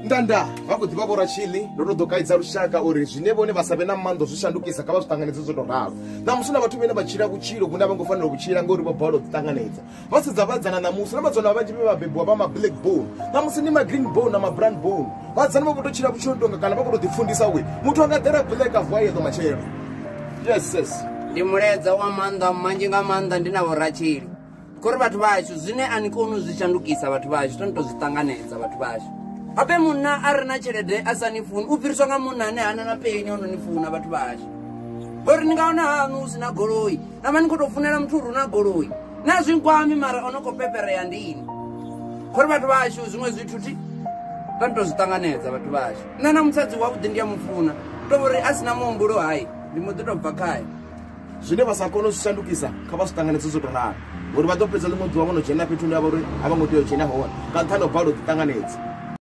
ndanda vakuti vavora chili ndotodokaidza rushaka uri zvine vone vasabe namando zvishandukisa kava zvitanganidza zvotoraro namusina vatu vene vachira kuchiro kuna vangofanira kuchira ngori vabhauro dzitanganidza vasidza vadzana namusi namadzona vachive vabhebhwa vamablack bone namusi nemagreen bone namabrown bone vadzana vakutochira kuchondonga kana vakutotifundisa we mutu angadhera black avwayedo machero yes ndimuredza wamanda manje ngamanda ndinavo rachiri kuri vatu vacho zvine anikonu zvishandukisa vatu vacho tonotozvitanganidza vatu vacho ape munna arina chelede asanifuni upiriswa nga munna ane hana na penye unonifuna vatu vacho uri ningaona hanu usina goloi nama nikotofunela mturu na goloi na zvinkwami mara onokopepereya ndini kuri vatu vacho zvimwe zvituti tonotozvitanganidza vatu vacho nana mutsadzi wavudi ndiyamufuna tovori asina muombulo hai ndimudotobva kaya zvine vasakona zvishandukisa kavazvitanganidza zvotoraro uri vatopedza limwe dzuva vanojena petuni yavo uri avangotoyochena hona kantanobhalo dzitanganidza